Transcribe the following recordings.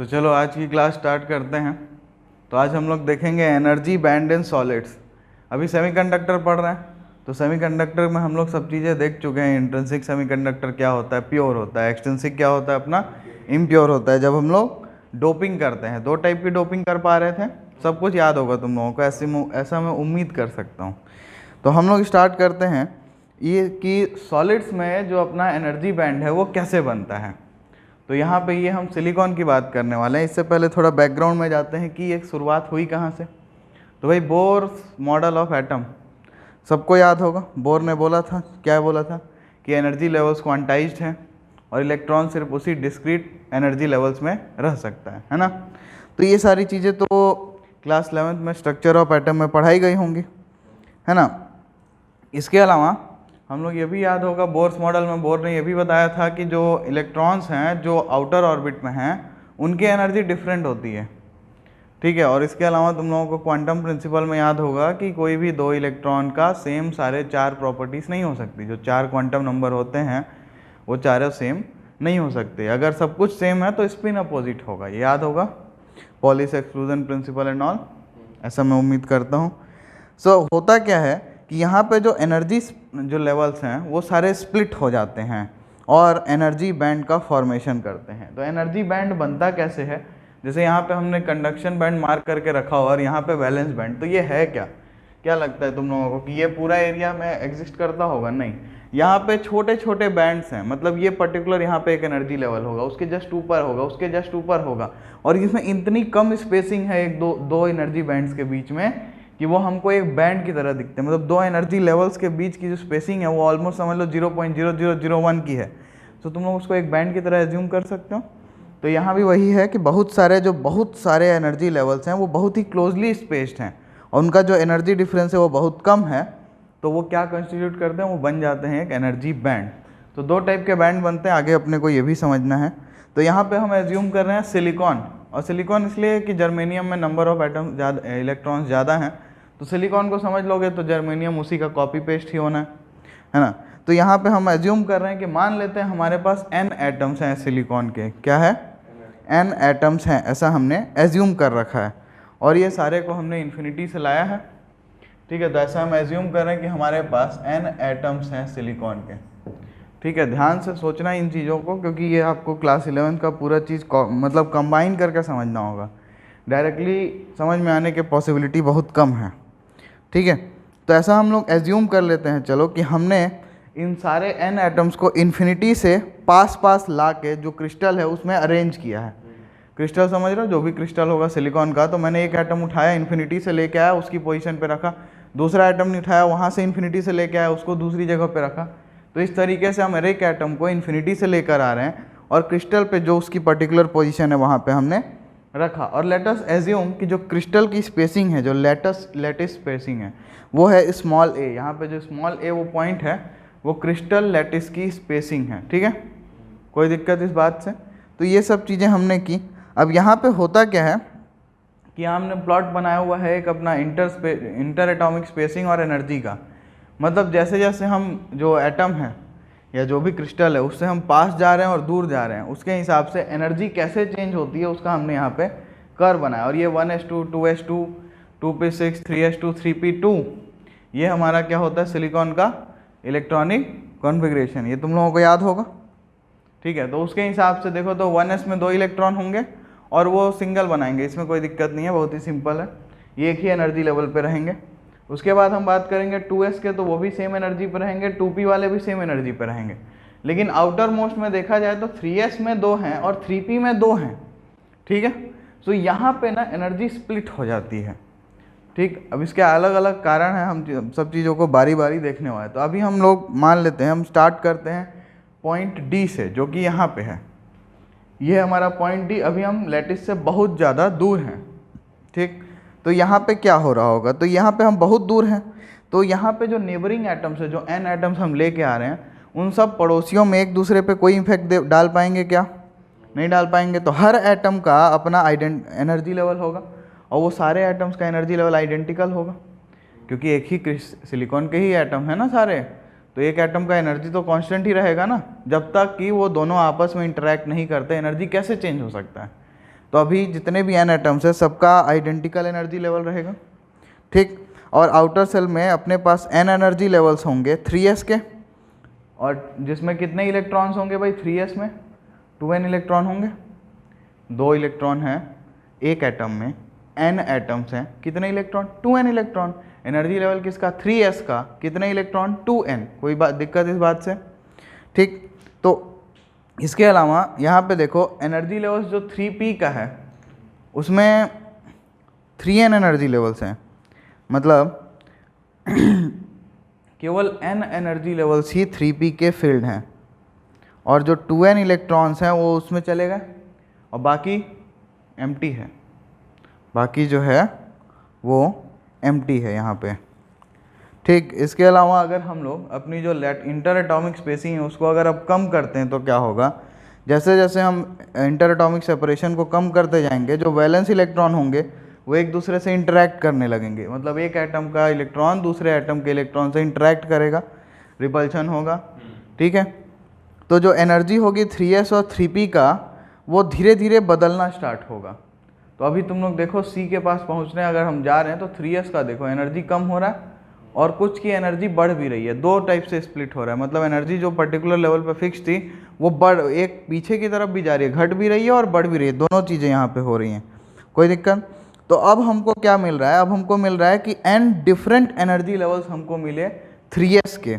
तो चलो आज की क्लास स्टार्ट करते हैं। तो आज हम लोग देखेंगे एनर्जी बैंड इन सॉलिड्स। अभी सेमीकंडक्टर पढ़ रहे हैं, तो सेमीकंडक्टर में हम लोग सब चीज़ें देख चुके हैं। इंट्रिंसिक सेमीकंडक्टर क्या होता है, प्योर होता है। एक्सट्रिंसिक क्या होता है, अपना इम्प्योर होता है। जब हम लोग डोपिंग करते हैं, दो टाइप की डोपिंग कर पा रहे थे, सब कुछ याद होगा तुम लोगों को, ऐसा मैं उम्मीद कर सकता हूँ। तो हम लोग स्टार्ट करते हैं ये कि सॉलिड्स में जो अपना एनर्जी बैंड है वो कैसे बनता है। तो यहाँ पे ये हम सिलिकॉन की बात करने वाले हैं। इससे पहले थोड़ा बैकग्राउंड में जाते हैं कि एक शुरुआत हुई कहाँ से। तो भाई बोर मॉडल ऑफ एटम सबको याद होगा। बोर ने बोला था, क्या बोला था कि एनर्जी लेवल्स क्वांटाइज्ड हैं और इलेक्ट्रॉन सिर्फ उसी डिस्क्रीट एनर्जी लेवल्स में रह सकता है ना। तो ये सारी चीज़ें तो क्लास 11th में स्ट्रक्चर ऑफ एटम में पढ़ाई गई होंगी, है ना। इसके अलावा हम लोग ये भी याद होगा, बोर्स मॉडल में बोर ने ये भी बताया था कि जो इलेक्ट्रॉन्स हैं जो आउटर ऑर्बिट में हैं उनकी एनर्जी डिफरेंट होती है, ठीक है। और इसके अलावा तुम लोगों को क्वांटम प्रिंसिपल में याद होगा कि कोई भी दो इलेक्ट्रॉन का सेम सारे चार प्रॉपर्टीज़ नहीं हो सकती। जो चार क्वांटम नंबर होते हैं वो चारों सेम नहीं हो सकते। अगर सब कुछ सेम है तो स्पिन अपोजिट होगा, ये याद होगा। Pauli's exclusion principle and all, ऐसा मैं उम्मीद करता हूँ। सो होता क्या है कि यहाँ पे जो एनर्जी जो लेवल्स हैं वो सारे स्प्लिट हो जाते हैं और एनर्जी बैंड का फॉर्मेशन करते हैं। तो एनर्जी बैंड बनता कैसे है, जैसे यहाँ पे हमने कंडक्शन बैंड मार्क करके रखा हो और यहाँ पे वैलेंस बैंड। तो ये है क्या लगता है तुम लोगों को कि ये पूरा एरिया में एग्जिस्ट करता होगा? नहीं, यहाँ पे छोटे छोटे बैंड्स हैं। मतलब ये पर्टिकुलर यहाँ पे एक एनर्जी लेवल होगा, उसके जस्ट ऊपर होगा, उसके जस्ट ऊपर होगा, और इसमें इतनी कम स्पेसिंग है एक दो एनर्जी बैंड्स के बीच में कि वो हमको एक बैंड की तरह दिखते हैं। मतलब दो एनर्जी लेवल्स के बीच की जो स्पेसिंग है वो ऑलमोस्ट समझ लो 0.0001 की है। तो तुम लोग उसको एक बैंड की तरह एज्यूम कर सकते हो। तो यहाँ भी वही है कि बहुत सारे एनर्जी लेवल्स हैं वो बहुत ही क्लोजली स्पेस्ड हैं और उनका जो एनर्जी डिफरेंस है वो बहुत कम है। तो वो क्या कंस्टिट्यूट करते हैं, वो बन जाते हैं एक एनर्जी बैंड। तो दो टाइप के बैंड बनते हैं, आगे अपने को ये भी समझना है। तो यहाँ पे हम एज्यूम कर रहे हैं सिलिकॉन, और सिलिकॉन इसलिए कि जर्मेनियम में नंबर ऑफ एटम ज़्यादा, इलेक्ट्रॉन्स ज़्यादा हैं। तो सिलिकॉन को समझ लोगे तो जर्मेनियम उसी का कॉपी पेस्ट ही होना है ना। तो यहाँ पे हम एज्यूम कर रहे हैं कि मान लेते हैं हमारे पास n एटम्स हैं सिलिकॉन के। क्या है? n एटम्स हैं, ऐसा हमने एज्यूम कर रखा है और ये सारे को हमने इन्फिनिटी से लाया है, ठीक है। तो ऐसा हम एज्यूम कर रहे हैं कि हमारे पास n एटम्स हैं सिलिकॉन के, ठीक है। ध्यान से सोचना इन चीज़ों को, क्योंकि ये आपको क्लास 11 का पूरा चीज़ मतलब कंबाइन करके समझना होगा। डायरेक्टली समझ में आने के पॉसिबिलिटी बहुत कम है, ठीक है। तो ऐसा हम लोग एज्यूम कर लेते हैं चलो कि हमने इन सारे n एटम्स को इन्फिनिटी से पास ला के जो क्रिस्टल है उसमें अरेंज किया है। क्रिस्टल समझ रहे हो, जो भी क्रिस्टल होगा सिलिकॉन का। तो मैंने एक एटम उठाया, इन्फिनिटी से लेके आया, उसकी पोजीशन पे रखा। दूसरा एटम नहीं उठाया, वहाँ से इन्फिनिटी से लेके आया, उसको दूसरी जगह पे रखा। तो इस तरीके से हम हर एक एटम को इन्फिनिटी से लेकर आ रहे हैं और क्रिस्टल पे जो उसकी पर्टिकुलर पोजीशन है वहाँ पे हमने रखा। और लेट अस एज्यूम कि जो क्रिस्टल की स्पेसिंग है, जो लेटिस स्पेसिंग है, वो है स्मॉल a। यहाँ पे जो स्मॉल a वो पॉइंट है, वो क्रिस्टल लेटिस की स्पेसिंग है, ठीक है। कोई दिक्कत इस बात से? तो ये सब चीज़ें हमने की। अब यहाँ पे होता क्या है कि हमने प्लॉट बनाया हुआ है एक अपना इंटर एटॉमिक स्पेसिंग और एनर्जी का। मतलब जैसे जैसे हम जो एटम है या जो भी क्रिस्टल है उससे हम पास जा रहे हैं और दूर जा रहे हैं, उसके हिसाब से एनर्जी कैसे चेंज होती है उसका हमने यहाँ पे कर्व बनाया। और ये 1s2, 2s2, 2p6, 3s2, 3p2, ये हमारा क्या होता है, सिलिकॉन का इलेक्ट्रॉनिक कॉन्फ़िगरेशन। ये तुम लोगों को याद होगा, ठीक है। तो उसके हिसाब से देखो तो 1s में 2 इलेक्ट्रॉन होंगे और वो सिंगल बनाएंगे, इसमें कोई दिक्कत नहीं है, बहुत ही सिंपल है। ये एक ही एनर्जी लेवल पे रहेंगे। उसके बाद हम बात करेंगे 2s के, तो वो भी सेम एनर्जी पर रहेंगे, 2p वाले भी सेम एनर्जी पर रहेंगे। लेकिन आउटर मोस्ट में देखा जाए तो 3s में 2 हैं और 3p में 2 हैं, ठीक है। तो यहाँ पे ना एनर्जी स्प्लिट हो जाती है, ठीक। अब इसके अलग अलग कारण हैं, हम सब चीज़ों को बारी बारी देखने वाले। तो अभी हम लोग मान लेते हैं, हम स्टार्ट करते हैं पॉइंट D से, जो कि यहाँ पे है। ये हमारा पॉइंट D। अभी हम लेटिस से बहुत ज़्यादा दूर हैं, ठीक। तो यहाँ पे क्या हो रहा होगा, तो यहाँ पे हम बहुत दूर हैं। तो यहाँ पे जो नेबरिंग एटम्स है, जो n एटम्स हम लेके आ रहे हैं, उन सब पड़ोसियों में एक दूसरे पे कोई इफेक्ट डाल पाएंगे क्या? नहीं डाल पाएंगे। तो हर एटम का अपना एनर्जी लेवल होगा और वो सारे एटम्स का एनर्जी लेवल आइडेंटिकल होगा, क्योंकि एक ही सिलिकॉन के ही एटम है ना सारे। तो एक एटम का एनर्जी तो कांस्टेंट ही रहेगा ना, जब तक कि वो दोनों आपस में इंटरेक्ट नहीं करते। एनर्जी कैसे चेंज हो सकता है? तो अभी जितने भी n एटम्स है सबका आइडेंटिकल एनर्जी लेवल रहेगा, ठीक। और आउटर सेल में अपने पास n एनर्जी लेवल्स होंगे 3s के, और जिसमें कितने इलेक्ट्रॉन्स होंगे भाई 3s में 2n इलेक्ट्रॉन होंगे। 2 इलेक्ट्रॉन हैं एक एटम में, n एटम्स हैं, कितने electron 2n electron. Energy level किसका 3s का, कितने इलेक्ट्रॉन 2n। कोई बात दिक्कत इस बात से, ठीक। तो इसके अलावा यहाँ पे देखो एनर्जी लेवल्स जो 3p का है उसमें 3n एनर्जी लेवल्स हैं, मतलब केवल n एनर्जी लेवल्स ही 3p के फील्ड हैं, और जो 2n इलेक्ट्रॉन्स हैं वो उसमें चले गए और बाकी एम्प्टी है, बाकी जो है वो एम्प्टी है यहाँ पे, ठीक। इसके अलावा अगर हम लोग अपनी जो इंटर एटॉमिक स्पेसिंग है उसको अगर अब कम करते हैं तो क्या होगा, जैसे जैसे हम इंटर एटॉमिक सेपरेशन को कम करते जाएंगे जो वैलेंस इलेक्ट्रॉन होंगे वो एक दूसरे से इंटरैक्ट करने लगेंगे, मतलब एक एटम का इलेक्ट्रॉन दूसरे एटम के इलेक्ट्रॉन से इंटरैक्ट करेगा, रिपल्शन होगा, ठीक है। तो जो एनर्जी होगी 3s और 3p का वो धीरे धीरे बदलना स्टार्ट होगा। तो अभी तुम लोग देखो C के पास पहुंच रहे हैं, अगर हम जा रहे हैं तो 3s का देखो एनर्जी कम हो रहा है और कुछ की एनर्जी बढ़ भी रही है, दो टाइप से स्प्लिट हो रहा है, मतलब एनर्जी जो पर्टिकुलर लेवल पे फिक्स थी वो एक पीछे की तरफ भी जा रही है, घट भी रही है और बढ़ भी रही है, दोनों चीज़ें यहाँ पे हो रही हैं, कोई दिक्कत। तो अब हमको क्या मिल रहा है, अब हमको मिल रहा है कि n डिफरेंट एनर्जी लेवल्स हमको मिले 3s के,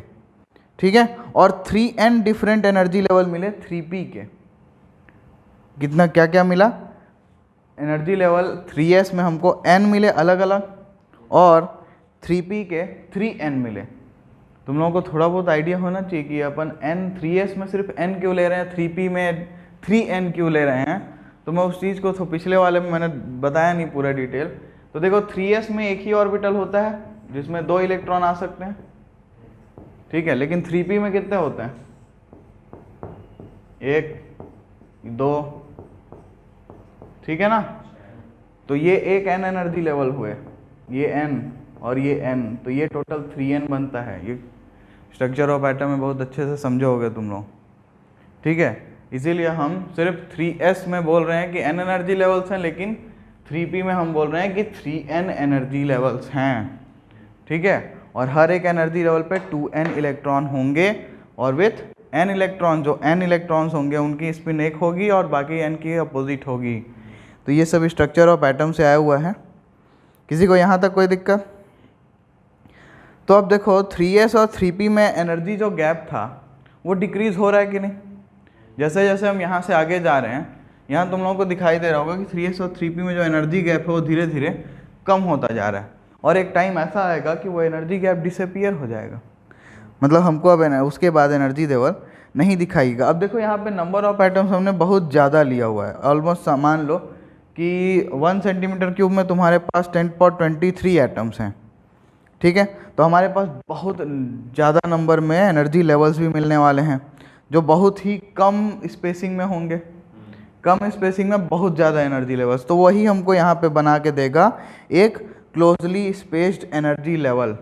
ठीक है, और 3n डिफरेंट एनर्जी लेवल मिले 3p के। कितना क्या क्या मिला, एनर्जी लेवल 3s में हमको n मिले अलग अलग और 3p के 3n मिले। तुम लोगों को थोड़ा बहुत आइडिया होना चाहिए कि अपन n 3s में सिर्फ n क्यों ले रहे हैं, 3p में 3n क्यों ले रहे हैं। तो मैं उस चीज़ को तो पिछले वाले में मैंने बताया नहीं पूरा डिटेल। तो देखो 3s में एक ही ऑर्बिटल होता है जिसमें 2 इलेक्ट्रॉन आ सकते हैं, ठीक है, लेकिन 3p में कितने होते हैं, 1 2, ठीक है ना। तो ये एक n एनर्जी लेवल हुए, ये n और ये n, तो ये टोटल 3n बनता है। ये स्ट्रक्चर ऑफ एटम में बहुत अच्छे से समझोगे तुम लोग, ठीक है। इसीलिए हम सिर्फ 3s में बोल रहे हैं कि n एनर्जी लेवल्स हैं, लेकिन 3p में हम बोल रहे हैं कि 3n एनर्जी लेवल्स हैं, ठीक है। और हर एक एनर्जी लेवल पे 2n इलेक्ट्रॉन होंगे और विथ n इलेक्ट्रॉन, जो n इलेक्ट्रॉन्स होंगे उनकी स्पिन 1 होगी और बाकी n की अपोजिट होगी। तो ये सब स्ट्रक्चर ऑफ एटम से आया हुआ है। किसी को यहाँ तक कोई दिक्कत? तो अब देखो 3s और 3p में एनर्जी जो गैप था वो डिक्रीज हो रहा है कि नहीं। जैसे जैसे हम यहाँ से आगे जा रहे हैं, यहाँ तुम लोगों को दिखाई दे रहा होगा कि 3s और 3p में जो एनर्जी गैप है वो धीरे धीरे कम होता जा रहा है, और एक टाइम ऐसा आएगा कि वो एनर्जी गैप डिसअपीयर हो जाएगा, मतलब हमको अब उसके बाद एनर्जी लेवल नहीं दिखाएगा। अब देखो यहाँ पे नंबर ऑफ एटम्स हमने बहुत ज़्यादा लिया हुआ है, ऑलमोस्ट मान लो कि 1 सेंटीमीटर क्यूब में तुम्हारे पास 10⁻23 एटम्स हैं, ठीक है। तो हमारे पास बहुत ज़्यादा नंबर में एनर्जी लेवल्स भी मिलने वाले हैं जो बहुत ही कम स्पेसिंग में होंगे, कम स्पेसिंग में बहुत ज़्यादा एनर्जी लेवल्स। तो वही हमको यहाँ पे बना के देगा एक क्लोजली स्पेस्ड एनर्जी लेवल,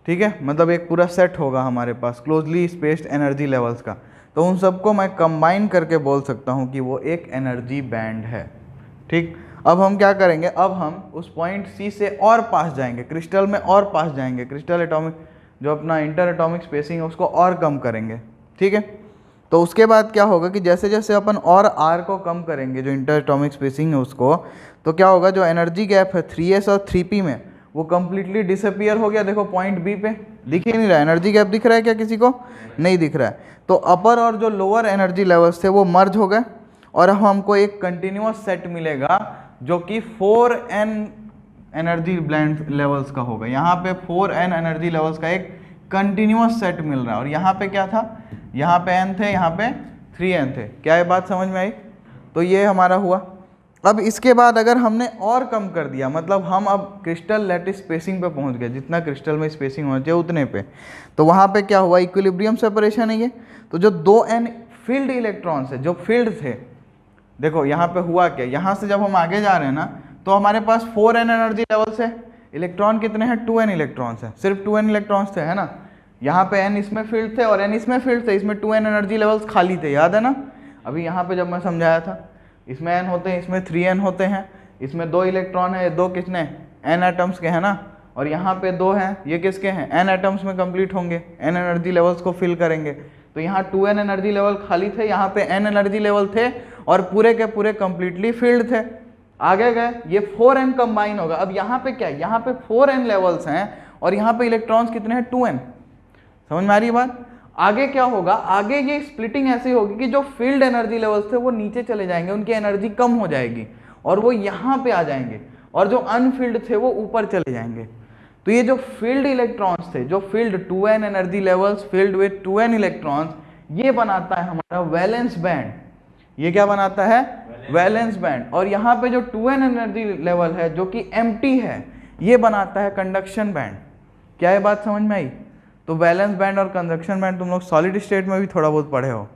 ठीक है, मतलब एक पूरा सेट होगा हमारे पास क्लोजली स्पेस्ड एनर्जी लेवल्स का। तो उन सबको मैं कंबाइन करके बोल सकता हूँ कि वो एक एनर्जी बैंड है, ठीक। अब हम क्या करेंगे, अब हम उस पॉइंट C से और पास जाएंगे, क्रिस्टल में और पास जाएंगे, क्रिस्टल एटॉमिक जो अपना इंटर एटॉमिक स्पेसिंग है उसको और कम करेंगे, ठीक है। तो उसके बाद क्या होगा कि जैसे जैसे अपन और R को कम करेंगे जो इंटर एटॉमिक स्पेसिंग है उसको, तो क्या होगा जो एनर्जी गैप है 3s और 3p में वो कम्प्लीटली डिसअपीयर हो गया। देखो पॉइंट B पे दिख ही नहीं रहा, एनर्जी गैप दिख रहा है क्या किसी को? नहीं दिख रहा है। तो अपर और जो लोअर एनर्जी लेवल्स थे वो मर्ज हो गए और अब हमको एक कंटिन्यूअस सेट मिलेगा जो कि 4n एनर्जी ब्लैंड लेवल्स का होगा। यहाँ पे 4n एनर्जी लेवल्स का एक कंटिन्यूअस सेट मिल रहा है, और यहाँ पे क्या था, यहाँ पे n थे, यहाँ पे 3n थे। क्या ये बात समझ में आई? तो ये हमारा हुआ। अब इसके बाद अगर हमने और कम कर दिया, मतलब हम अब क्रिस्टल लैटिस स्पेसिंग पे पहुँच गए, जितना क्रिस्टल में स्पेसिंग होना चाहिए उतने पे, तो वहाँ पे क्या हुआ, इक्विलिब्रियम सेपरेशन है ये। तो जो 2n फील्ड इलेक्ट्रॉन्स है, जो फील्ड थे, देखो यहाँ पे हुआ क्या, यहाँ से जब हम आगे जा रहे हैं ना तो हमारे पास 4n एनर्जी लेवल्स है, इलेक्ट्रॉन कितने हैं, 2n इलेक्ट्रॉन्स हैं, सिर्फ 2n इलेक्ट्रॉन्स थे, है ना। यहाँ पे n इसमें फील्ड थे और n इसमें फील्ड थे, इसमें 2n एनर्जी लेवल्स खाली थे, याद है ना अभी यहाँ पे जब मैं समझाया था। इसमें n होते हैं, इसमें 3n होते हैं, इसमें 2 इलेक्ट्रॉन है, ये 2 किसने n एटम्स के हैं ना, और यहाँ पे 2 हैं, ये किसके हैं n एटम्स में कंप्लीट होंगे, n एनर्जी लेवल्स को फिल करेंगे। तो यहाँ 2n एनर्जी लेवल खाली थे, यहाँ पे n एनर्जी लेवल थे और पूरे के पूरे कंप्लीटली फिल्ड थे। आगे गए, ये 4n कंबाइन होगा। अब यहाँ पे क्या है, यहाँ पे 4n लेवल्स हैं और यहाँ पे इलेक्ट्रॉन्स कितने हैं 2n। समझ में आ रही है बात। आगे क्या होगा, आगे ये स्प्लिटिंग ऐसी होगी कि जो फील्ड एनर्जी लेवल्स थे वो नीचे चले जाएंगे, उनकी एनर्जी कम हो जाएगी और वो यहाँ पे आ जाएंगे, और जो अनफील्ड थे वो ऊपर चले जाएंगे। तो ये जो फील्ड इलेक्ट्रॉन्स थे, जो field 2n energy levels field with 2n electrons, ये बनाता है हमारा वैलेंस बैंड। ये क्या बनाता है, वैलेंस बैंड। और यहाँ पे जो 2n एनर्जी लेवल है जो कि एम्प्टी है, ये बनाता है कंडक्शन बैंड। क्या ये बात समझ में आई। तो वैलेंस बैंड और कंडक्शन बैंड तुम लोग सॉलिड स्टेट में भी थोड़ा बहुत पढ़े हो।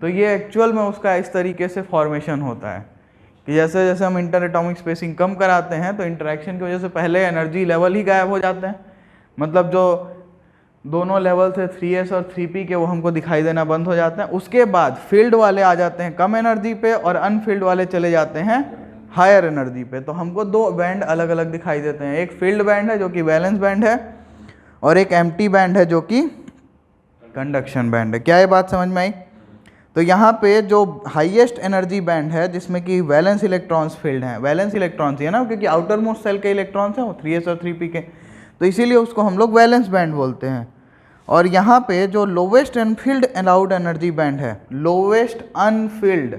तो ये एक्चुअल में उसका इस तरीके से फॉर्मेशन होता है कि जैसे जैसे हम इंटर एटॉमिक स्पेसिंग कम कराते हैं तो इंटरेक्शन की वजह से पहले एनर्जी लेवल ही गायब हो जाते हैं। मतलब जो दोनों लेवल थे 3s और 3p के, वो हमको दिखाई देना बंद हो जाते हैं। उसके बाद फील्ड वाले आ जाते हैं कम एनर्जी पे और अनफील्ड वाले चले जाते हैं हायर एनर्जी पे। तो हमको 2 बैंड अलग अलग दिखाई देते हैं, एक फील्ड बैंड है जो कि वैलेंस बैंड है और एक एम्प्टी बैंड है जो कि कंडक्शन बैंड है। क्या ये बात समझ में आई। तो यहाँ पे जो हाईएस्ट एनर्जी बैंड है जिसमें कि वैलेंस इलेक्ट्रॉन्स फील्ड हैं, वैलेंस इलेक्ट्रॉन्स है ना, क्योंकि आउटर मोस्ट सेल के इलेक्ट्रॉन्स हैं वो 3s और 3p के, तो इसीलिए उसको हम लोग वैलेंस बैंड बोलते हैं। और यहाँ पे जो lowest unfilled allowed energy band है, लोवेस्ट अनफील्ड,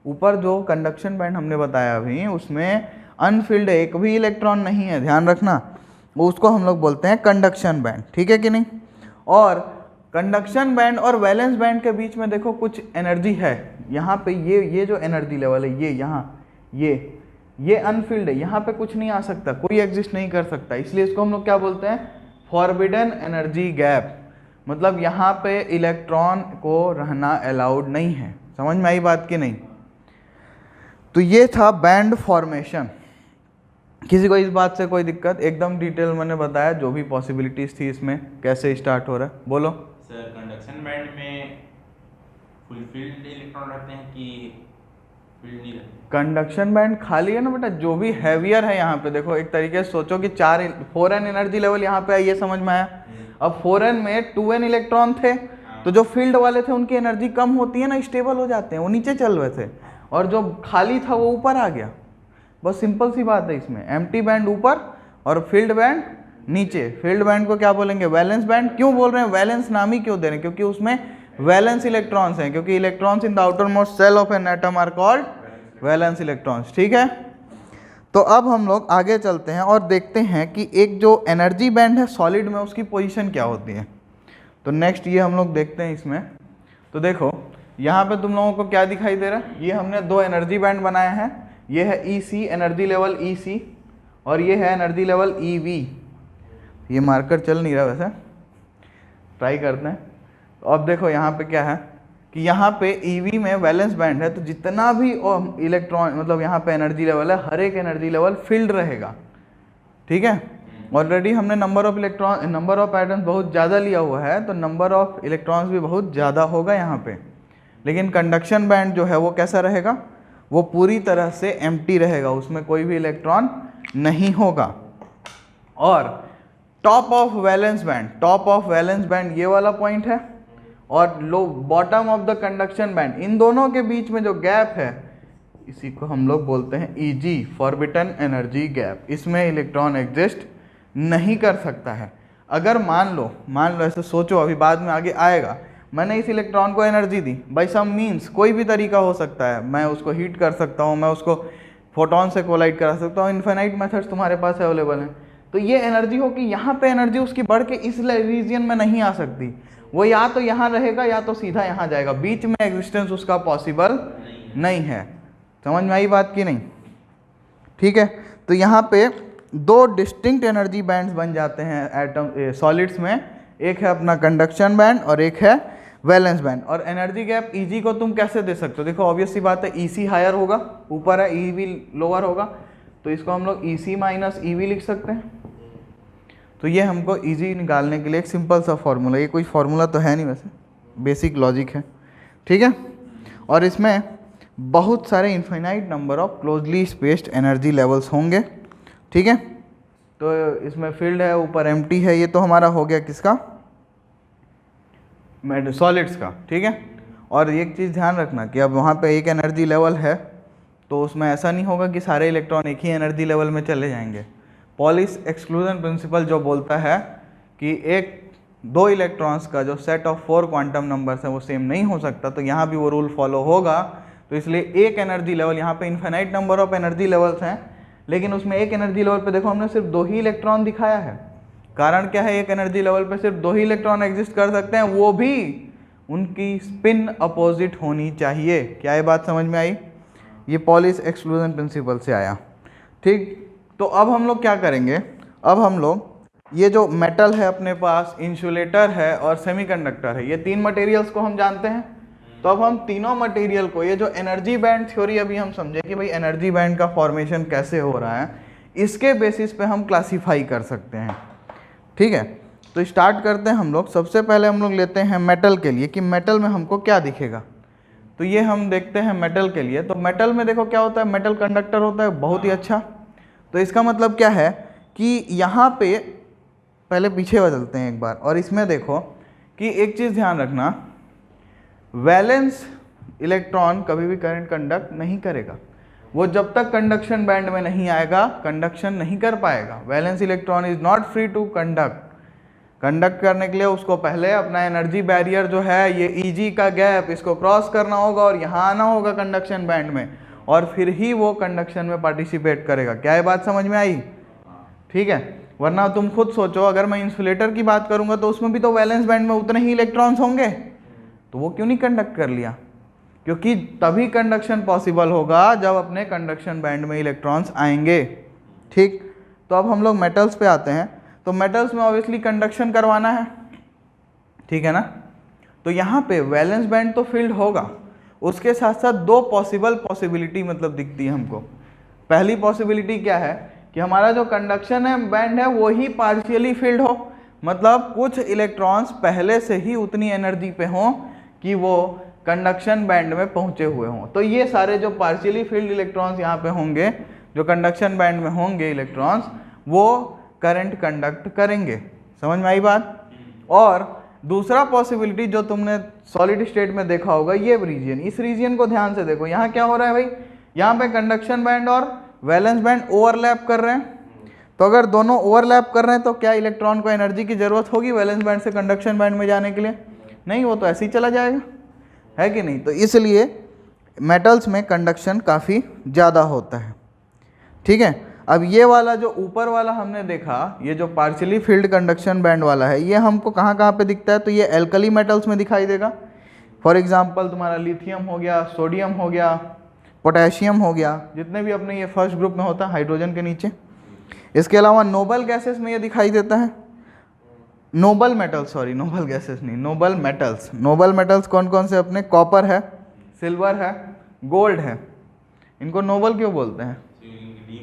ऊपर जो कंडक्शन बैंड हमने बताया अभी उसमें अनफील्ड एक भी इलेक्ट्रॉन नहीं है, ध्यान रखना, वो उसको हम लोग बोलते हैं कंडक्शन बैंड। ठीक है कि नहीं। और कंडक्शन बैंड और वैलेंस बैंड के बीच में देखो कुछ एनर्जी है। यहाँ पे ये जो एनर्जी लेवल है, ये यहाँ ये अनफील्ड है, यहाँ पे कुछ नहीं आ सकता, कोई एग्जिस्ट नहीं कर सकता, इसलिए इसको हम लोग क्या बोलते हैं, फॉरबिडन एनर्जी गैप। मतलब यहाँ पे इलेक्ट्रॉन को रहना अलाउड नहीं है। समझ में आई बात की नहीं। तो ये था बैंड फॉर्मेशन। किसी को इस बात से कोई दिक्कत, एकदम डिटेल मैंने बताया जो भी पॉसिबिलिटीज थी इसमें, कैसे स्टार्ट हो रहा है, बोलो सर। कंडक्शन बैंड में फुलफिल्ड इलेक्ट्रॉन रहते हैं कि फील्ड नहीं रहते। कंडक्शन बैंड खाली है ना बेटा, जो भी हैवियर है यहाँ पे देखो, एक तरीके से सोचो कि 4n एनर्जी लेवल यहाँ पे है, ये समझ में आया। अब 4n में 2n इलेक्ट्रॉन थे, तो जो फील्ड वाले थे उनकी एनर्जी कम होती है ना, स्टेबल हो जाते हैं, वो नीचे चल रहे थे, और जो खाली था वो ऊपर आ गया। बस सिंपल सी बात है इसमें। एम्प्टी बैंड ऊपर और फील्ड बैंड नीचे। फील्ड बैंड को क्या बोलेंगे, वैलेंस बैंड। क्यों बोल रहे हैं वैलेंस, नाम ही क्यों दे रहे हैं, क्योंकि उसमें वैलेंस इलेक्ट्रॉन्स हैं, क्योंकि electrons in the outermost shell of an atom are called valence electrons. ठीक है। तो अब हम लोग आगे चलते हैं और देखते हैं कि एक जो एनर्जी बैंड है सॉलिड में, उसकी पोजीशन क्या होती है। तो नेक्स्ट ये हम लोग देखते हैं इसमें। तो देखो यहाँ पे तुम लोगों को क्या दिखाई दे रहा है, ये हमने 2 एनर्जी बैंड बनाए हैं। ये है EC एनर्जी लेवल EC और ये है एनर्जी लेवल EV। ये मार्कर चल नहीं रहा वैसे, ट्राई करते हैं। तो अब देखो यहाँ पे क्या है कि यहाँ पे EV में वैलेंस बैंड है, तो जितना भी इलेक्ट्रॉन मतलब यहाँ पे एनर्जी लेवल है, हर एक एनर्जी लेवल फील्ड रहेगा। ठीक है। ऑलरेडी हमने नंबर ऑफ एटम्स बहुत ज़्यादा लिया हुआ है, तो नंबर ऑफ इलेक्ट्रॉन्स भी बहुत ज़्यादा होगा यहाँ पे। लेकिन कंडक्शन बैंड जो है वो कैसा रहेगा, वो पूरी तरह से एम्प्टी रहेगा, उसमें कोई भी इलेक्ट्रॉन नहीं होगा। और टॉप ऑफ वैलेंस बैंड ये वाला पॉइंट है, और low bottom of the conduction band, इन दोनों के बीच में जो गैप है इसी को हम लोग बोलते हैं EG, फॉरबिडन एनर्जी गैप। इसमें इलेक्ट्रॉन एग्जिस्ट नहीं कर सकता है। अगर मान लो ऐसे सोचो, अभी बाद में आगे आएगा, मैंने इस इलेक्ट्रॉन को एनर्जी दी बाय सम मीन्स, कोई भी तरीका हो सकता है, मैं उसको हीट कर सकता हूँ, मैं उसको फोटोन से कोलाइड करा सकता हूँ, इन्फिनाइट मेथड्स तुम्हारे पास अवेलेबल हैं। तो ये एनर्जी हो कि यहाँ पे एनर्जी उसकी बढ़ के इस रीजन में नहीं आ सकती, वो या तो यहाँ रहेगा या तो सीधा यहाँ जाएगा, बीच में एग्जिस्टेंस उसका पॉसिबल नहीं है। समझ में आई बात की नहीं। ठीक है। तो यहाँ पे 2 डिस्टिंक्ट एनर्जी बैंड्स बन जाते हैं एटम सॉलिड्स में, एक है अपना कंडक्शन बैंड और एक है वैलेंस बैंड। और एनर्जी गैप EG को तुम कैसे दे सकते हो, देखो ऑब्वियस सी बात है, EC हायर होगा, ऊपर है, EV लोअर होगा, तो इसको हम लोग EC माइनस EV लिख सकते हैं। तो ये हमको EG निकालने के लिए एक सिंपल सा फॉर्मूला, ये कोई फॉर्मूला तो है नहीं वैसे, बेसिक लॉजिक है। ठीक है। और इसमें बहुत सारे infinite number of closely spaced energy levels होंगे, ठीक है। तो इसमें फील्ड है, ऊपर एम्प्टी है, ये तो हमारा हो गया किसका, सॉलिड्स का, ठीक है। और एक चीज़ ध्यान रखना कि अब वहाँ पे एक एनर्जी लेवल है तो उसमें ऐसा नहीं होगा कि सारे इलेक्ट्रॉन एक ही एनर्जी लेवल में चले जाएंगे। पॉलिस एक्सक्लूजन प्रिंसिपल जो बोलता है कि दो इलेक्ट्रॉन्स का जो सेट ऑफ 4 क्वांटम नंबर्स है वो सेम नहीं हो सकता, तो यहाँ भी वो रूल फॉलो होगा। तो इसलिए एक एनर्जी लेवल, यहाँ पे infinite number of energy levels हैं, लेकिन उसमें एक एनर्जी लेवल पे देखो हमने सिर्फ 2 ही इलेक्ट्रॉन दिखाया है। कारण क्या है, एक एनर्जी लेवल पे सिर्फ 2 ही इलेक्ट्रॉन एग्जिस्ट कर सकते हैं, वो भी उनकी स्पिन अपोजिट होनी चाहिए। क्या ये बात समझ में आई? ये पॉलिस एक्सक्लूजन प्रिंसिपल से आया, ठीक। तो अब हम लोग क्या करेंगे, अब हम लोग ये जो मेटल है अपने पास, इंसुलेटर है और सेमीकंडक्टर है, ये 3 मटेरियल्स को हम जानते हैं। तो अब हम तीनों मटेरियल को, ये जो एनर्जी बैंड थ्योरी अभी हम समझे कि भाई एनर्जी बैंड का फॉर्मेशन कैसे हो रहा है, इसके बेसिस पे हम क्लासीफाई कर सकते हैं, ठीक है। तो स्टार्ट करते हैं हम लोग। सबसे पहले हम लोग लेते हैं मेटल के लिए कि मेटल में हमको क्या दिखेगा। तो ये हम देखते हैं मेटल के लिए। तो मेटल में देखो क्या होता है, मेटल कंडक्टर होता है, बहुत ही अच्छा। तो इसका मतलब क्या है कि यहाँ पे पहले पीछे बदलते हैं एक बार, और इसमें देखो कि एक चीज़ ध्यान रखना, वैलेंस इलेक्ट्रॉन कभी भी करंट कंडक्ट नहीं करेगा। वो जब तक कंडक्शन बैंड में नहीं आएगा कंडक्शन नहीं कर पाएगा। Valence electron is not free to conduct करने के लिए उसको पहले अपना एनर्जी बैरियर जो है, ये Eg का गैप, इसको क्रॉस करना होगा और यहाँ आना होगा कंडक्शन बैंड में, और फिर ही वो कंडक्शन में पार्टिसिपेट करेगा। क्या ये बात समझ में आई? ठीक है। वरना तुम खुद सोचो, अगर मैं इंसुलेटर की बात करूंगा तो उसमें भी तो वैलेंस बैंड में उतने ही इलेक्ट्रॉन्स होंगे, तो वो क्यों नहीं कंडक्ट कर लिया? क्योंकि तभी कंडक्शन पॉसिबल होगा जब अपने कंडक्शन बैंड में इलेक्ट्रॉन्स आएंगे, ठीक। तो अब हम लोग मेटल्स पे आते हैं। तो मेटल्स में ऑब्वियसली कंडक्शन करवाना है, ठीक है ना। तो यहाँ पे वैलेंस बैंड तो फील्ड होगा, उसके साथ साथ 2 पॉसिबिलिटी मतलब दिखती है हमको। पहली पॉसिबिलिटी क्या है कि हमारा जो कंडक्शन है बैंड है वो ही पार्शियली फील्ड हो, मतलब कुछ इलेक्ट्रॉन्स पहले से ही उतनी एनर्जी पे हों कि वो कंडक्शन बैंड में पहुंचे हुए हों। तो ये सारे जो पार्शियली फील्ड इलेक्ट्रॉन्स यहाँ पे होंगे, जो कंडक्शन बैंड में होंगे इलेक्ट्रॉन्स, वो करंट कंडक्ट करेंगे। समझ में आई बात? और दूसरा पॉसिबिलिटी जो तुमने सॉलिड स्टेट में देखा होगा, ये रीजन, इस रीजन को ध्यान से देखो। यहाँ क्या हो रहा है भाई, यहाँ पे कंडक्शन बैंड और वैलेंस बैंड ओवरलैप कर रहे हैं। तो अगर दोनों ओवरलैप कर रहे हैं तो क्या इलेक्ट्रॉन को एनर्जी की जरूरत होगी वैलेंस बैंड से कंडक्शन बैंड में जाने के लिए? नहीं, वो तो ऐसे ही चला जाएगा, है कि नहीं। तो इसलिए मेटल्स में कंडक्शन काफ़ी ज़्यादा होता है, ठीक है। अब ये वाला जो ऊपर वाला हमने देखा, ये जो पार्शियली फील्ड कंडक्शन बैंड वाला है, ये हमको कहाँ कहाँ पे दिखता है? तो ये एल्कली मेटल्स में दिखाई देगा। फॉर एग्जांपल तुम्हारा लिथियम हो गया, सोडियम हो गया, पोटेशियम हो गया, जितने भी अपने ये फर्स्ट ग्रुप में होता है हाइड्रोजन के नीचे। इसके अलावा नोबल गैसेस में ये दिखाई देता है, noble metals, sorry noble gases नहीं, नोबल मेटल्स। नोबल मेटल्स कौन कौन से अपने? कॉपर है, सिल्वर है, गोल्ड है। इनको नोबल क्यों बोलते हैं? डी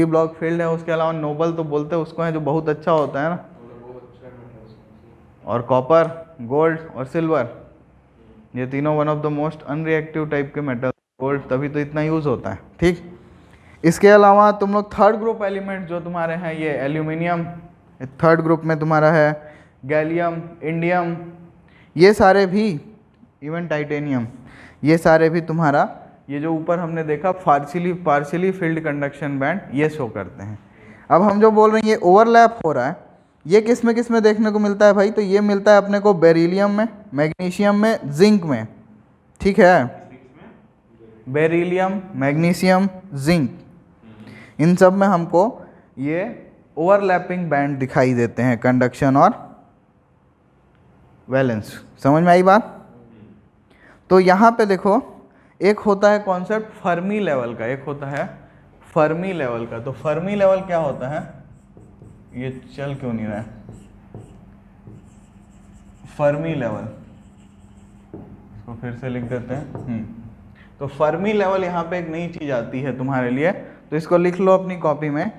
ब्लॉक फील्ड है। उसके अलावा नोबल तो बोलते हैं उसको है जो बहुत अच्छा होता है ना, और कॉपर, गोल्ड और सिल्वर, ये तीनों one of the most unreactive type के मेटल। गोल्ड तभी तो इतना यूज होता है, ठीक। इसके अलावा तुम लोग थर्ड ग्रुप एलिमेंट जो तुम्हारे हैं, ये एल्यूमिनियम, थर्ड ग्रुप में तुम्हारा है गैलियम, इंडियम, ये सारे भी, इवन टाइटेनियम, ये सारे भी तुम्हारा, ये जो ऊपर हमने देखा पार्शियली फील्ड कंडक्शन बैंड, ये शो करते हैं। अब हम जो बोल रहे हैं ये ओवरलैप हो रहा है, ये किस में देखने को मिलता है भाई? तो ये मिलता है अपने को बेरिलियम में, मैग्नीशियम में, जिंक में, ठीक है। बेरिलियम, मैग्नीशियम, जिंक, इन सब में हमको ये ओवरलैपिंग बैंड दिखाई देते हैं, कंडक्शन और वैलेंस। समझ में आई बात? तो यहाँ पे देखो, एक होता है कॉन्सेप्ट फर्मी लेवल का, एक होता है फर्मी लेवल का। तो फर्मी लेवल क्या होता है? ये चल क्यों नहीं रहा है? फर्मी लेवल, इसको फिर से लिख देते हैं। तो फर्मी लेवल, यहाँ पे एक नई चीज आती है तुम्हारे लिए, तो इसको लिख लो अपनी कॉपी में।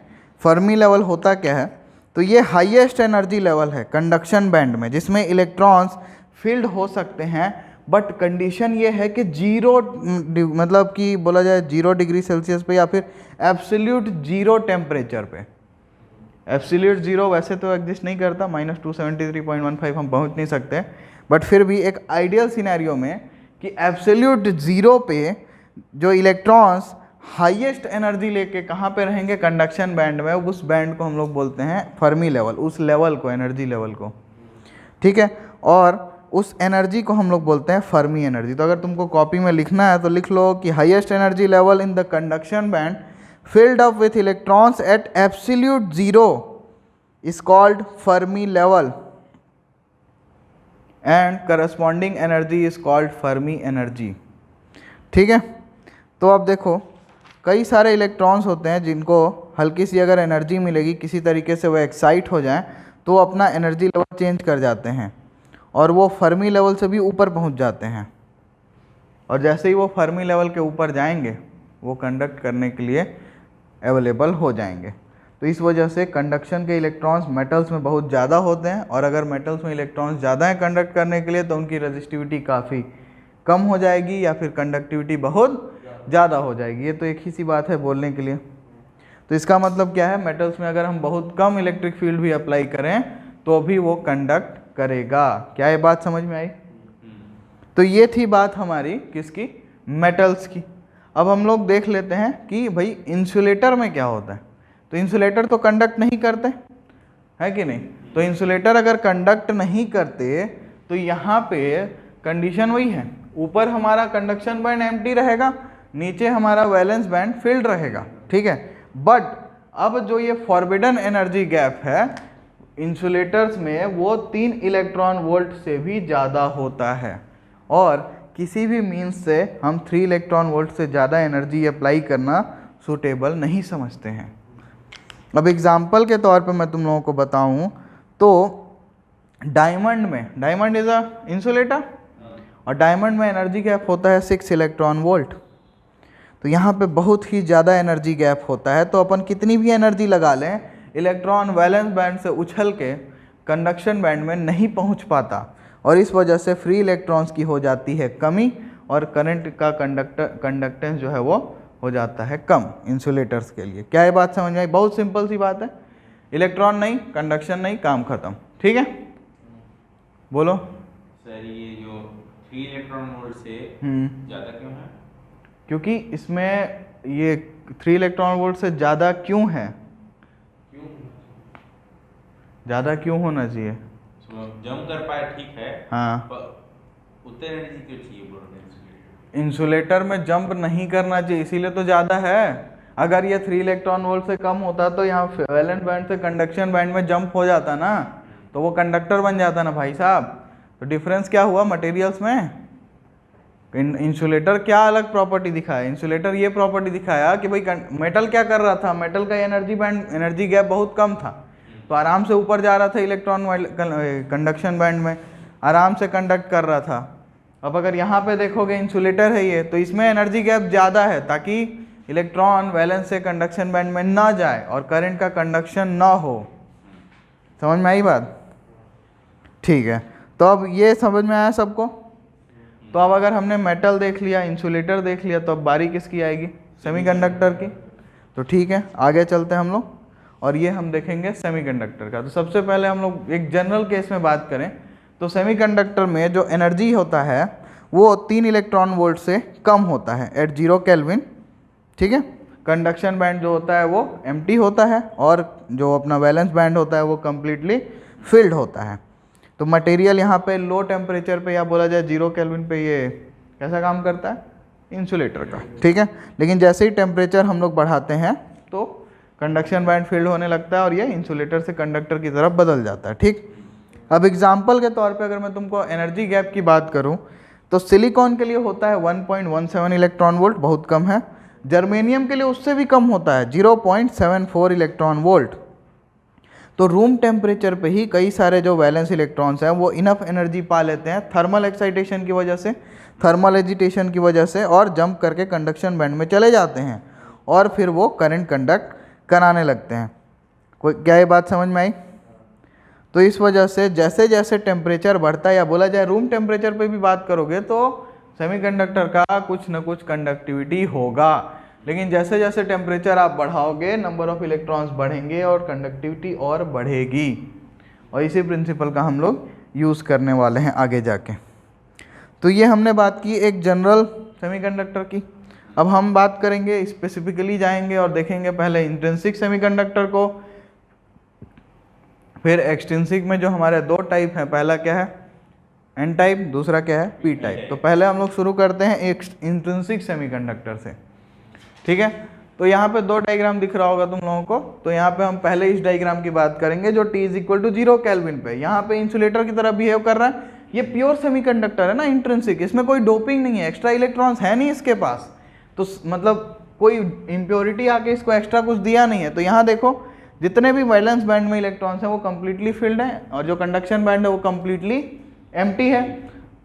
फर्मी लेवल होता क्या है? तो ये हाईएस्ट एनर्जी लेवल है कंडक्शन बैंड में, जिसमें इलेक्ट्रॉन्स फील्ड हो सकते हैं बट कंडीशन ये है कि जीरो, मतलब कि बोला जाए 0 डिग्री सेल्सियस पे या फिर एब्सोल्यूट जीरो टेम्परेचर पे। एब्सोल्यूट जीरो वैसे तो एग्जिस्ट नहीं करता, -273.15 हम पहुंच नहीं सकते, बट फिर भी एक आइडियल सिनेरियो में कि एब्सोल्यूट जीरो पे जो इलेक्ट्रॉन्स हाईएस्ट एनर्जी लेके कहाँ पे रहेंगे, कंडक्शन बैंड में, उस बैंड को हम लोग बोलते हैं फर्मी लेवल, उस लेवल को, एनर्जी लेवल को, ठीक है। और उस एनर्जी को हम लोग बोलते हैं फर्मी एनर्जी। तो अगर तुमको कॉपी में लिखना है तो लिख लो कि highest energy level in the conduction band filled up with electrons at absolute zero is called Fermi level and corresponding energy is called Fermi energy, ठीक है। तो अब देखो कई सारे इलेक्ट्रॉन्स होते हैं जिनको हल्की सी अगर एनर्जी मिलेगी, किसी तरीके से वो एक्साइट हो जाए तो वो अपना एनर्जी लेवल चेंज कर जाते हैं और वो फर्मी लेवल से भी ऊपर पहुंच जाते हैं। और जैसे ही वो फर्मी लेवल के ऊपर जाएंगे वो कंडक्ट करने के लिए अवेलेबल हो जाएंगे। तो इस वजह से कंडक्शन के इलेक्ट्रॉन्स मेटल्स में बहुत ज़्यादा होते हैं, और अगर मेटल्स में इलेक्ट्रॉन्स ज़्यादा हैं कंडक्ट करने के लिए तो उनकी रेजिस्टिविटी काफ़ी कम हो जाएगी या फिर कंडक्टिविटी बहुत ज़्यादा हो जाएगी। ये तो एक ही सी बात है बोलने के लिए। तो इसका मतलब क्या है, मेटल्स में अगर हम बहुत कम इलेक्ट्रिक फील्ड भी अप्लाई करें तो भी वो कंडक्ट करेगा। क्या ये बात समझ में आई? तो ये थी बात हमारी किसकी, मेटल्स की। अब हम लोग देख लेते हैं कि भाई इंसुलेटर में क्या होता है। तो इंसुलेटर तो कंडक्ट नहीं करते है कि नहीं। तो इंसुलेटर अगर कंडक्ट नहीं करते तो यहाँ पे कंडीशन वही है, ऊपर हमारा कंडक्शन बैंड एम्प्टी रहेगा, नीचे हमारा वैलेंस बैंड फिल्ड रहेगा, ठीक है। बट अब जो ये फॉरबिडन एनर्जी गैप है इंसुलेटर्स में वो 3 इलेक्ट्रॉन वोल्ट से भी ज़्यादा होता है, और किसी भी मीन्स से हम 3 इलेक्ट्रॉन वोल्ट से ज़्यादा एनर्जी अप्लाई करना सूटेबल नहीं समझते हैं। अब एग्जाम्पल के तौर पे मैं तुम लोगों को बताऊं तो डायमंड में, डायमंड इज अ इंसुलेटर, और डायमंड में एनर्जी गैप होता है 6 इलेक्ट्रॉन वोल्ट। तो यहाँ पे बहुत ही ज़्यादा एनर्जी गैप होता है। तो अपन कितनी भी एनर्जी लगा लें, इलेक्ट्रॉन वैलेंस बैंड से उछल के कंडक्शन बैंड में नहीं पहुँच पाता, और इस वजह से फ्री इलेक्ट्रॉन्स की हो जाती है कमी, और करंट का कंडक्टेंस जो है वो हो जाता है कम इंसुलेटर्स के लिए। क्या ये बात समझ में आई? बहुत सिंपल सी बात है, इलेक्ट्रॉन नहीं, कंडक्शन नहीं, काम खत्म, ठीक है। बोलो सर, ये जो 3 इलेक्ट्रॉन वोल्ट से ज़्यादा क्यों है? क्योंकि इसमें ये 3 इलेक्ट्रॉन वोल्ट से ज़्यादा क्यों है, ज़्यादा क्यों होना चाहिए, जम कर पाए ठीक है, हाँ, उतनी एनर्जी क्यों चाहिए बोल रहे हैं? इंसुलेटर में जंप नहीं करना चाहिए, इसीलिए तो ज़्यादा है। अगर ये 3 इलेक्ट्रॉन वोल्ट से कम होता तो यहाँ वैलेंस बैंड से कंडक्शन बैंड में जंप हो जाता ना, तो वो कंडक्टर बन जाता ना भाई साहब। तो डिफरेंस क्या हुआ मटेरियल्स में? इंसुलेटर क्या अलग प्रॉपर्टी दिखाया, इंसुलेटर ये प्रॉपर्टी दिखाया कि भाई मेटल क्या कर रहा था, मेटल का एनर्जी गैप बहुत कम था, तो आराम से ऊपर जा रहा था इलेक्ट्रॉन कंडक्शन बैंड में, आराम से कंडक्ट कर रहा था। अब अगर यहाँ पे देखोगे इंसुलेटर है ये, तो इसमें एनर्जी गैप ज़्यादा है ताकि इलेक्ट्रॉन वैलेंस से कंडक्शन बैंड में ना जाए और करंट का कंडक्शन ना हो। समझ में आई बात? ठीक है, तो अब ये समझ में आया सबको। तो अब अगर हमने मेटल देख लिया, इंसुलेटर देख लिया, तो अब बारी किसकी आएगी? सेमीकंडक्टर की। तो ठीक है, आगे चलते हैं हम लोग, और ये हम देखेंगे सेमीकंडक्टर का। तो सबसे पहले हम लोग एक जनरल केस में बात करें तो सेमीकंडक्टर में जो एनर्जी होता है वो 3 इलेक्ट्रॉन वोल्ट से कम होता है एट 0 केल्विन, ठीक है। कंडक्शन बैंड जो होता है वो एम्प्टी होता है, और जो अपना वैलेंस बैंड होता है वो कम्प्लीटली फिल्ड होता है। तो मटेरियल यहाँ पे लो टेम्परेचर पे या बोला जाए 0 केल्विन पे ये कैसा काम करता है? इंसुलेटर का, ठीक है। लेकिन जैसे ही टेम्परेचर हम लोग बढ़ाते हैं तो कंडक्शन बैंड फील्ड होने लगता है और ये इंसुलेटर से कंडक्टर की तरफ बदल जाता है, ठीक। अब एग्जाम्पल के तौर पे अगर मैं तुमको एनर्जी गैप की बात करूं तो सिलिकॉन के लिए होता है 1.17 इलेक्ट्रॉन वोल्ट, बहुत कम है। जर्मेनियम के लिए उससे भी कम होता है 0.74 इलेक्ट्रॉन वोल्ट। तो रूम टेम्परेचर पे ही कई सारे जो वैलेंस इलेक्ट्रॉन्स हैं वो इनफ एनर्जी पा लेते हैं थर्मल एक्साइटेशन की वजह से, थर्मल एजिटेशन की वजह से, और जंप करके कंडक्शन बैंड में चले जाते हैं और फिर वो करंट कंडक्ट कराने लगते हैं। कोई क्या ये बात समझ में आई? तो तो इस वजह से जैसे जैसे टेम्परेचर बढ़ता है, या बोला जाए रूम टेम्परेचर पे भी बात करोगे तो सेमीकंडक्टर का कुछ न कुछ कंडक्टिविटी होगा, लेकिन जैसे जैसे टेम्परेचर आप बढ़ाओगे नंबर ऑफ इलेक्ट्रॉन्स बढ़ेंगे और कंडक्टिविटी और बढ़ेगी। और इसी प्रिंसिपल का हम लोग यूज़ करने वाले हैं आगे जाके। तो ये हमने बात की एक जनरल सेमीकंडक्टर की। अब हम बात करेंगे, स्पेसिफिकली जाएंगे और देखेंगे पहले इंट्रिंसिक सेमीकंडक्टर को, फिर एक्सट्रिंसिक में जो हमारे दो टाइप हैं, पहला क्या है एन टाइप, दूसरा क्या है पी टाइप। तो पहले हम लोग शुरू करते हैं एक इंट्रिंसिक सेमीकंडक्टर से, ठीक है। तो यहाँ पे दो डायग्राम दिख रहा होगा तुम लोगों को। तो यहाँ पे हम पहले इस डायग्राम की बात करेंगे जो T = 0 केल्विन पे यहाँ पे इंसुलेटर की तरह बिहेव कर रहा है। ये प्योर सेमीकंडक्टर है ना, इंट्रिंसिक, इसमें कोई डोपिंग नहीं है, एक्स्ट्रा इलेक्ट्रॉन्स है नहीं इसके पास, तो मतलब कोई इम्प्योरिटी आके इसको एक्स्ट्रा कुछ दिया नहीं है। तो यहाँ देखो जितने भी वैलेंस बैंड में इलेक्ट्रॉन्स हैं वो कम्प्लीटली फिल्ड हैं, और जो कंडक्शन बैंड है वो कम्प्लीटली एम्प्टी है।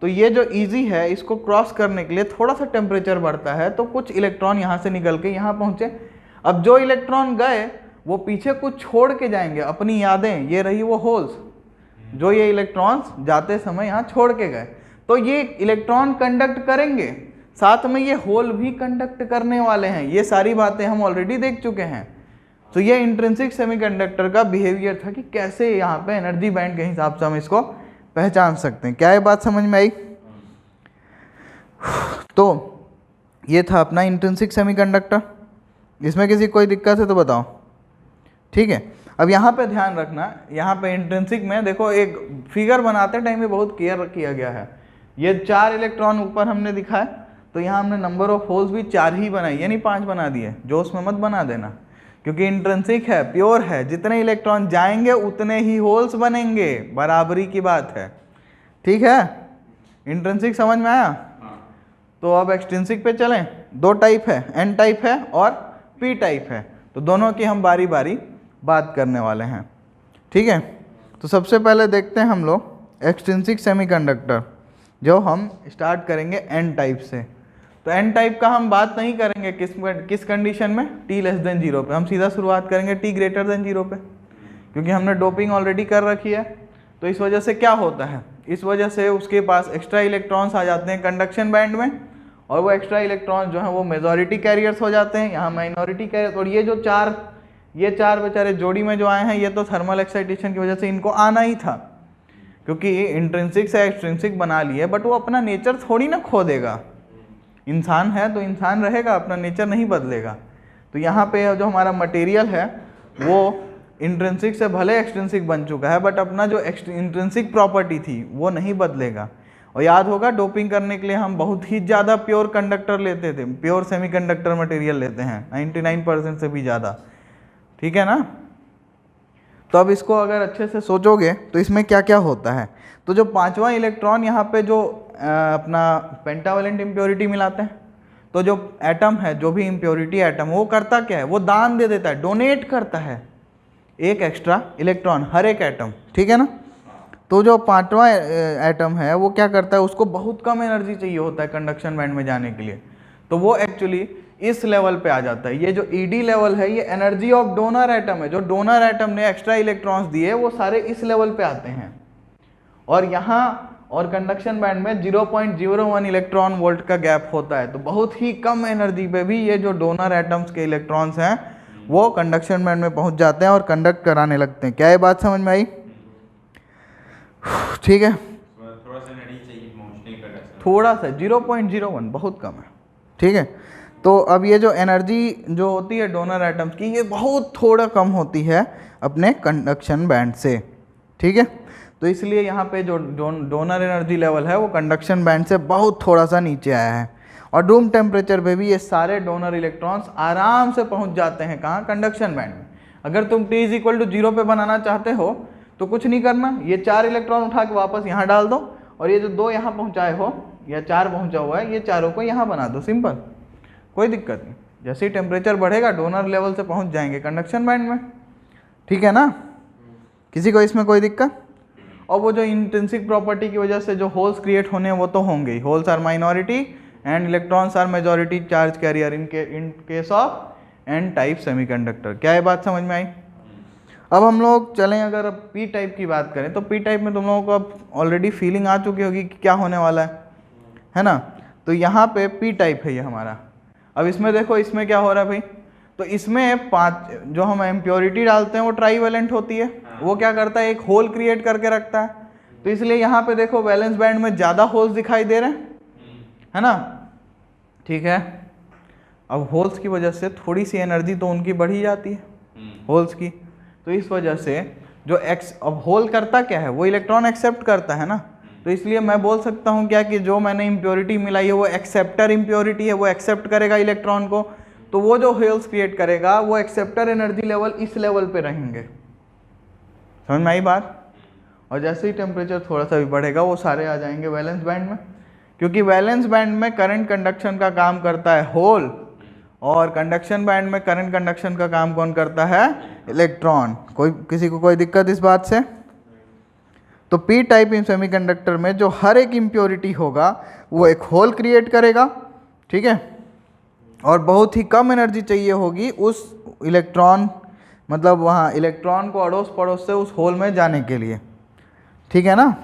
तो ये जो इजी है, इसको क्रॉस करने के लिए थोड़ा सा टेम्परेचर बढ़ता है तो कुछ इलेक्ट्रॉन यहाँ से निकल के यहाँ पहुँचे। अब जो इलेक्ट्रॉन गए वो पीछे कुछ छोड़ के जाएंगे, अपनी यादें, ये रही वो होल्स जो ये इलेक्ट्रॉन्स जाते समय यहाँ छोड़ के गए। तो ये इलेक्ट्रॉन कंडक्ट करेंगे, साथ में ये होल भी कंडक्ट करने वाले हैं। ये सारी बातें हम ऑलरेडी देख चुके हैं। तो ये इंट्रिंसिक सेमीकंडक्टर का बिहेवियर था कि कैसे यहाँ पे एनर्जी बैंड के हिसाब से हम इसको पहचान सकते हैं। क्या ये बात समझ में आई? तो ये था अपना इंट्रिंसिक सेमीकंडक्टर। इसमें किसी कोई दिक्कत है तो बताओ, ठीक है। अब यहाँ पे ध्यान रखना, यहाँ पे इंट्रिंसिक में देखो एक फिगर बनाते टाइम में बहुत केयर किया गया है। ये 4 इलेक्ट्रॉन ऊपर हमने दिखाया, तो यहाँ हमने नंबर ऑफ होल्स भी 4 ही बनाई, यानी 5 बना दिए। जोश में मत बना देना, क्योंकि इंट्रिंसिक है, प्योर है, जितने इलेक्ट्रॉन जाएंगे उतने ही होल्स बनेंगे, बराबरी की बात है, ठीक है। इंट्रिंसिक समझ में आया? तो अब एक्सट्रिंसिक पे चलें। दो टाइप है, एन टाइप है और पी टाइप है। तो दोनों की हम बारी बारी बात करने वाले हैं, ठीक है। तो सबसे पहले देखते हैं हम लोग एक्सट्रिंसिक सेमीकंडक्टर, जो हम स्टार्ट करेंगे एन टाइप से। तो एन टाइप का हम बात नहीं करेंगे किस कंडीशन में, T 0 पे। हम सीधा शुरुआत करेंगे T 0 पे, क्योंकि हमने डोपिंग ऑलरेडी कर रखी है। तो इस वजह से क्या होता है, इस वजह से उसके पास एक्स्ट्रा इलेक्ट्रॉन्स आ जाते हैं कंडक्शन बैंड में, और वो एक्स्ट्रा इलेक्ट्रॉन्स जो हैं वो मेजॉरिटी कैरियर्स हो जाते हैं, यहाँ माइनॉरिटी कैरियर्स। और ये चार बेचारे जोड़ी में जो आए हैं, ये तो थर्मल एक्साइटेशन की वजह से इनको आना ही था, क्योंकि इंट्रिंसिक से एक्सट्रिंसिक बना लिए, बट वो अपना नेचर थोड़ी ना खो देगा। इंसान है तो इंसान रहेगा, अपना नेचर नहीं बदलेगा। तो यहाँ पे जो हमारा मटेरियल है वो इंट्रिंसिक से भले एक्सट्रिंसिक बन चुका है, बट अपना जो इंट्रिंसिक प्रॉपर्टी थी वो नहीं बदलेगा। और याद होगा डोपिंग करने के लिए हम बहुत ही ज़्यादा प्योर कंडक्टर लेते थे, प्योर सेमीकंडक्टर मटेरियल लेते हैं 99% से भी ज़्यादा, ठीक है ना। तो अब इसको अगर अच्छे से सोचोगे तो इसमें क्या क्या होता है। तो जो 5वां इलेक्ट्रॉन यहाँ पे जो अपना पेंटावेलेंट इम्प्योरिटी मिलाते हैं, तो जो एटम है, जो भी इम्प्योरिटी एटम, वो करता क्या है, वो दान दे देता है, डोनेट करता है एक एक्स्ट्रा इलेक्ट्रॉन हर एक एटम, ठीक है ना। तो जो 5वां एटम है वो क्या करता है, उसको बहुत कम एनर्जी चाहिए होता है कंडक्शन बैंड में जाने के लिए, तो वो एक्चुअली इस लेवल पे आ जाता है। ये जो ED लेवल है, ये एनर्जी ऑफ डोनर एटम है। जो डोनर एटम ने एक्स्ट्रा इलेक्ट्रॉन्स दिए वो सारे इस लेवल पे आते हैं, और यहाँ और कंडक्शन बैंड में 0.01 इलेक्ट्रॉन वोल्ट का गैप होता है। तो बहुत ही कम एनर्जी पे भी ये जो डोनर एटम्स के इलेक्ट्रॉन्स हैं वो कंडक्शन बैंड में पहुंच जाते हैं और कंडक्ट कराने लगते हैं। क्या ये बात समझ में आई? ठीक है, थोड़ा सा एनर्जी चाहिए पहुंचने का, थोड़ा सा 0.01 बहुत कम है, ठीक है। तो अब ये जो एनर्जी जो होती है डोनर एटम्स की, ये बहुत थोड़ा कम होती है अपने कंडक्शन बैंड से, ठीक है। तो इसलिए यहाँ पे जो डोनर एनर्जी लेवल है वो कंडक्शन बैंड से बहुत थोड़ा सा नीचे आया है, और रूम टेम्परेचर पे भी ये सारे डोनर इलेक्ट्रॉन्स आराम से पहुँच जाते हैं कहाँ, कंडक्शन बैंड में। अगर तुम T=0 पे बनाना चाहते हो तो कुछ नहीं करना, ये 4 इलेक्ट्रॉन उठा के वापस यहाँ डाल दो, और ये जो 2 यहाँ पहुँचाए हो या 4 पहुँचा हुआ है, ये चारों को यहाँ बना दो, सिंपल, कोई दिक्कत नहीं। जैसे ही टेम्परेचर बढ़ेगा डोनर लेवल से पहुँच जाएंगे कंडक्शन बैंड में, ठीक है ना। किसी को इसमें कोई दिक्कत? और वो जो इंट्रिंसिक प्रॉपर्टी की वजह से जो होल्स क्रिएट होने हैं वो तो होंगे ही, holes are minority and electrons are majority charge carrier in case of N type semiconductor. क्या ये बात समझ में आई? अब हम लोग चलें, अगर अब पी टाइप की बात करें तो पी टाइप में तुम लोगों को अब ऑलरेडी फीलिंग आ चुकी होगी कि क्या होने वाला है ना। तो यहाँ पे पी टाइप है ये हमारा। अब इसमें देखो इसमें क्या हो रहा है भाई, तो इसमें 5 जो हम इम्प्योरिटी डालते हैं वो ट्राईवेलेंट होती है, वो क्या करता है एक होल क्रिएट करके रखता है। तो इसलिए यहाँ पे देखो वैलेंस बैंड में ज़्यादा होल्स दिखाई दे रहे हैं, है ना, ठीक है। अब होल्स की वजह से थोड़ी सी एनर्जी तो उनकी बढ़ ही जाती है होल्स की, तो इस वजह से जो अब होल करता क्या है, वो इलेक्ट्रॉन एक्सेप्ट करता है ना, तो इसलिए मैं बोल सकता हूँ क्या कि जो मैंने इम्प्योरिटी मिलाई है वो एक्सेप्टर इम्प्योरिटी है, वो एक्सेप्ट करेगा इलेक्ट्रॉन को, तो वो जो होल्स क्रिएट करेगा वो एक्सेप्टर एनर्जी लेवल इस लेवल पे रहेंगे। समझ में आई बात। और जैसे ही टेम्परेचर थोड़ा सा भी बढ़ेगा वो सारे आ जाएंगे वैलेंस बैंड में, क्योंकि वैलेंस बैंड में करंट कंडक्शन का काम करता है होल, और कंडक्शन बैंड में करंट कंडक्शन का काम कौन करता है, इलेक्ट्रॉन। किसी को कोई दिक्कत इस बात से। तो पी टाइप सेमीकंडक्टर में जो हर एक इम्प्योरिटी होगा वो एक होल क्रिएट करेगा, ठीक है, और बहुत ही कम एनर्जी चाहिए होगी उस इलेक्ट्रॉन, मतलब वहाँ इलेक्ट्रॉन को अड़ोस पड़ोस से उस होल में जाने के लिए, ठीक है ना।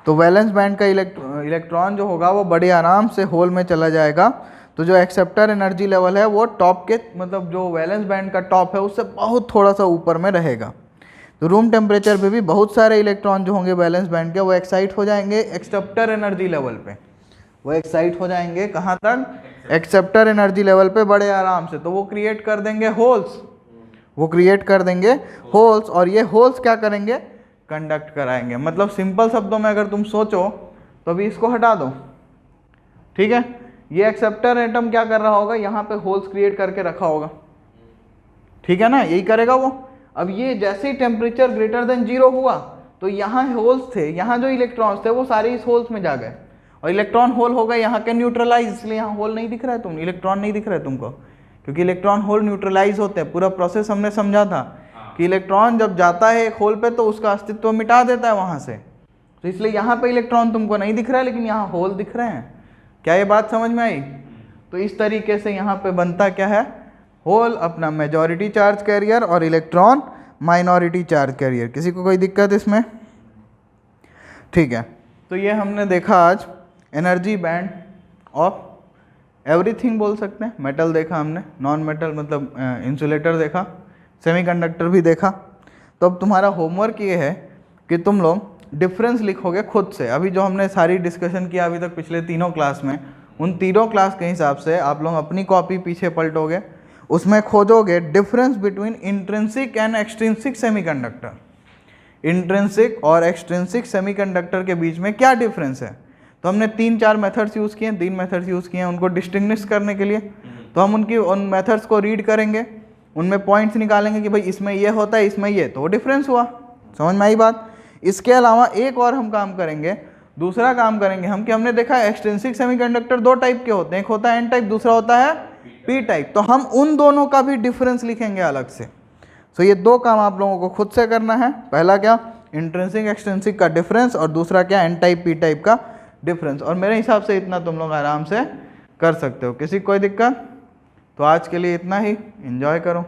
तो वैलेंस बैंड का इलेक्ट्रॉन जो होगा वो बड़े आराम से होल में चला जाएगा। तो जो एक्सेप्टर एनर्जी लेवल है वो टॉप के, मतलब जो वैलेंस बैंड का टॉप है उससे बहुत थोड़ा सा ऊपर में रहेगा। तो रूम टेम्परेचर पे भी बहुत सारे इलेक्ट्रॉन जो होंगे वैलेंस बैंड के वो एक्साइट हो जाएंगे एक्सेप्टर एनर्जी लेवल पे, वो एक्साइट हो जाएंगे कहाँ तक, एक्सेप्टर एनर्जी लेवल पे बड़े आराम से। तो वो क्रिएट कर देंगे होल्स, वो क्रिएट कर देंगे होल्स, और ये होल्स क्या करेंगे, कंडक्ट कराएंगे। मतलब सिंपल शब्दों में अगर तुम सोचो तो अभी इसको हटा दो, ठीक है, ये एक्सेप्टर एटम क्या कर रहा होगा, यहाँ पे होल्स क्रिएट करके रखा होगा, ठीक है ना, यही करेगा वो। अब ये जैसे ही टेम्परेचर ग्रेटर देन 0 हुआ तो यहाँ होल्स थे, यहाँ जो इलेक्ट्रॉन्स थे वो सारे इस होल्स में जा गए, और इलेक्ट्रॉन होल हो गए यहाँ के न्यूट्रलाइज, इसलिए यहाँ होल नहीं दिख रहा है, तुम इलेक्ट्रॉन नहीं दिख रहा है तुमको, क्योंकि इलेक्ट्रॉन होल न्यूट्रलाइज होते हैं। पूरा प्रोसेस हमने समझा था कि इलेक्ट्रॉन जब जाता है एक होल पे तो उसका अस्तित्व मिटा देता है वहाँ से, तो इसलिए यहाँ पे इलेक्ट्रॉन तुमको नहीं दिख रहा है, लेकिन यहाँ होल दिख रहे हैं। क्या ये बात समझ में आई। तो इस तरीके से यहाँ पे बनता क्या है, होल अपना मेजॉरिटी चार्ज कैरियर और इलेक्ट्रॉन माइनॉरिटी चार्ज कैरियर। किसी को कोई दिक्कत इसमें, ठीक है। तो ये हमने देखा आज एनर्जी बैंड ऑफ एवरीथिंग बोल सकते हैं। मेटल देखा हमने, नॉन मेटल मतलब इंसुलेटर देखा, सेमीकंडक्टर भी देखा। तो अब तुम्हारा होमवर्क ये है कि तुम लोग डिफरेंस लिखोगे खुद से। अभी जो हमने सारी डिस्कशन किया अभी तक पिछले तीनों क्लास में, उन तीनों क्लास के हिसाब से आप लोग अपनी कॉपी पीछे पलटोगे, उसमें खोजोगे difference between intrinsic and extrinsic semiconductor. Intrinsic और एक्सट्रिंसिक सेमीकंडक्टर के बीच में क्या डिफरेंस है। तो हमने 3-4 मेथड्स यूज़ किए, 3 मेथड्स यूज़ किए हैं उनको डिस्टिंग्विश करने के लिए। तो हम उन मेथड्स को रीड करेंगे, उनमें पॉइंट्स निकालेंगे कि भाई इसमें ये होता है, इसमें ये, तो डिफरेंस हुआ। समझ में आई बात। इसके अलावा एक और हम काम करेंगे, दूसरा काम करेंगे हम कि हमने देखा एक्सट्रिंसिक सेमीकंडक्टर 2 टाइप के होते हैं, एक होता है एन टाइप, दूसरा होता है पी टाइप। तो हम उन दोनों का भी डिफरेंस लिखेंगे अलग से। सो ये 2 काम आप लोगों को खुद से करना है। पहला क्या, इंट्रिंसिक एक्सट्रिंसिक का डिफरेंस, और दूसरा क्या, एन टाइप पी टाइप का डिफरेंस। और मेरे हिसाब से इतना तुम लोग आराम से कर सकते हो। किसी कोई दिक्कत। तो आज के लिए इतना ही, एंजॉय करो।